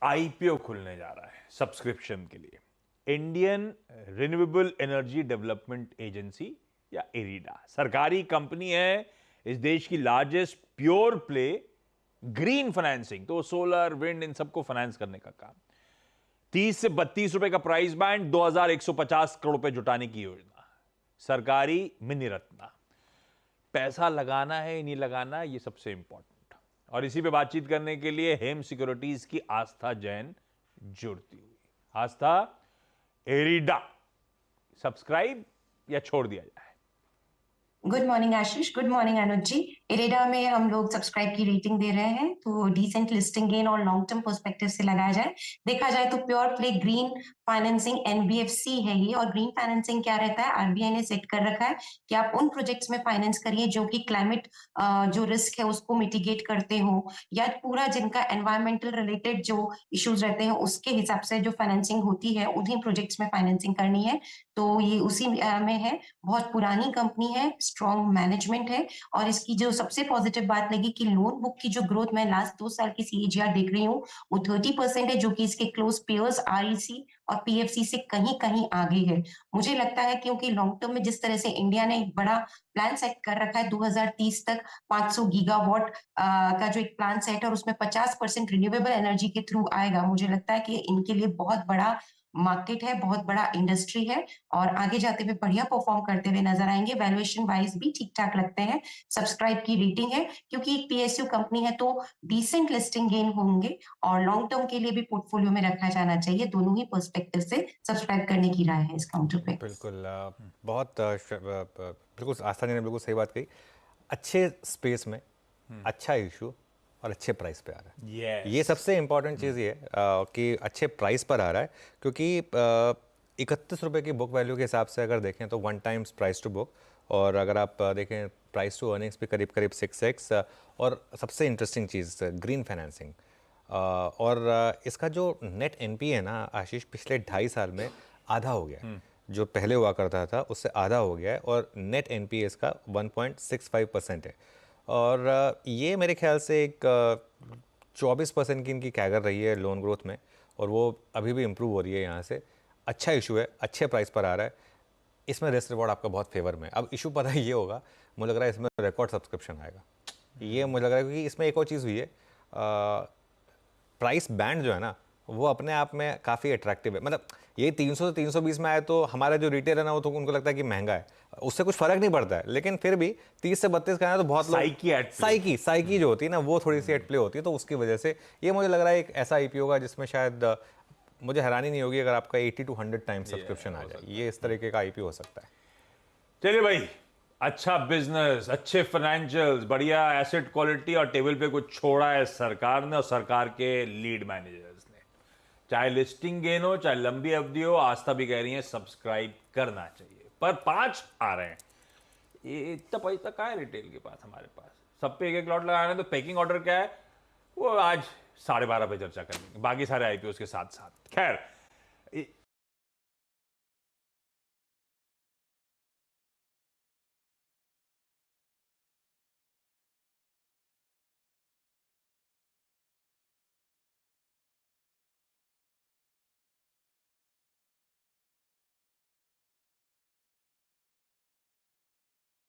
IPO खुलने जा रहा है सब्सक्रिप्शन के लिए। Indian renewable energy development agency या इरीडा सरकारी कंपनी है, इस देश की largest pure play green financing, तो सोलर विंड इन सबको फाइनेंस करने का काम। 30 से 32 रुपए का प्राइस बैंड, 2150 करोड़ रुपए जुटाने की योजना, सरकारी मिनी रत्ना। पैसा लगाना है नहीं लगाना, ये सबसे इंपॉर्टेंट। और इसी पे बातचीत करने के लिए हेम सिक्योरिटीज की आस्था जैन जुड़ती हुई। आस्था, एरिडा सब्सक्राइब या छोड़ दिया जाए? गुड मॉर्निंग आशीष, गुड मॉर्निंग अनुज जी। इरेडा में हम लोग सब्सक्राइब की रेटिंग दे रहे हैं, तो डिसेंट लिस्टिंग गेन और लॉन्ग टर्म पर्सपेक्टिव से लगाया जाए। देखा जाए तो pure play green financing NBFC है ये। और ग्रीन फाइनेंसिंग क्या रहता है, आरबीआई ने सेट कर रखा है कि आप उन प्रोजेक्ट्स में फाइनेंस करिए जो कि क्लाइमेट जो रिस्क है उसको मिटिगेट करते हो, या पूरा जिनका एनवायरमेंटल रिलेटेड जो इश्यूज रहते हैं उसके हिसाब से जो फाइनेंसिंग होती है उन्हीं प्रोजेक्ट्स में फाइनेंसिंग करनी है। तो ये उसी में है। बहुत पुरानी कंपनी है, स्ट्रॉन्ग मैनेजमेंट है। और इसकी जो सबसे पॉजिटिव बात लगी कि लोन बुक की जो ग्रोथ मैं लास्ट 2 साल की सीएजीआर देख रही हूँ वो 30% है, जो कि इसके क्लोज पेयर्स आरईसी और पीएफसी से कहीं कहीं आगे है। मुझे लगता है क्योंकि लॉन्ग टर्म में जिस तरह से इंडिया ने एक बड़ा प्लान सेट कर रखा है 2030 तक 500 गीगावाट का जो एक प्लान सेट है, और उसमें 50% रिन्यूएबल एनर्जी के थ्रू आएगा। मुझे लगता है कि इनके लिए बहुत बड़ा मार्केट है, बहुत बड़ा इंडस्ट्री है, और आगे जाते हुए बढ़िया परफॉर्म करते हुए नजर आएंगे। वैल्यूएशन वाइज भी ठीक ठाक लगते हैं। सब्सक्राइब की रेटिंग है, क्योंकि एक पीएसयू कंपनी है तो डिसेंट लिस्टिंग गेन होंगे, और लॉन्ग टर्म के लिए भी पोर्टफोलियो में रखा जाना चाहिए। दोनों ही पर्सपेक्टिव से सब्सक्राइब करने की राय है इस काउंटर पे। बिल्कुल बिल्कुल आस्था जी ने बिल्कुल सही बात कही। अच्छे स्पेस में अच्छा इशू और अच्छे प्राइस पे आ रहा है। ये सबसे इम्पॉर्टेंट चीज़ ये है कि अच्छे प्राइस पर आ रहा है, क्योंकि 31 रुपये की बुक वैल्यू के हिसाब से अगर देखें तो 1 टाइम्स प्राइस टू बुक, और अगर आप देखें प्राइस टू अर्निंग्स भी करीब करीब 6x। और सबसे इंटरेस्टिंग चीज़ ग्रीन फाइनेंसिंग, और इसका जो नेट एनपीए है ना आशीष, पिछले 2.5 साल में आधा हो गया है। जो पहले हुआ करता था उससे आधा हो गया है, और नेट एनपीए इसका 1.65% है। और ये मेरे ख्याल से एक 24% की इनकी कैगर रही है लोन ग्रोथ में, और वो अभी भी इम्प्रूव हो रही है यहाँ से। अच्छा इशू है, अच्छे प्राइस पर आ रहा है, इसमें रिस्क रिवॉर्ड आपका बहुत फेवर में। अब इशू पता है ये होगा, मुझे लग रहा है इसमें रिकॉर्ड सब्सक्रिप्शन आएगा। ये मुझे लग रहा है, क्योंकि इसमें एक और चीज़ हुई है, प्राइस बैंड जो है ना वो अपने आप में काफ़ी अट्रैक्टिव है। मतलब ये 300 से 320 में आए तो हमारा जो रिटेल है ना वो तो उनको लगता है कि महंगा है, उससे कुछ फर्क नहीं पड़ता है। लेकिन फिर भी 30 से 32 का आया तो बहुत लोग साइकी जो होती है ना वो थोड़ी सी एट प्ले होती है। तो उसकी वजह से ये मुझे लग रहा है एक ऐसा आईपीओ होगा जिसमें शायद मुझे हैरानी नहीं होगी अगर आपका 80 to 100 टाइम्स सब्सक्रिप्शन आ जाए। ये इस तरीके का आईपीओ हो सकता है। चलिए भाई, अच्छा बिजनेस, अच्छे फाइनेंशियल्स, बढ़िया एसेट क्वालिटी, और टेबल पे कुछ छोड़ा है सरकार ने और सरकार के लीड मैनेजर्स ने। चाहे लिस्टिंग गेन हो, चाहे लंबी अवधि हो, आस्था भी कह रही है सब्सक्राइब करना चाहिए। पर 5 आ रहे हैं, ये इतना पैसा कहाँ है रिटेल के पास? हमारे पास सब पे एक एक लॉट लगाना है, तो पैकिंग ऑर्डर क्या है वो आज 12:30 पे चर्चा करेंगे, बाकी सारे आईपीओ के साथ साथ। खैर,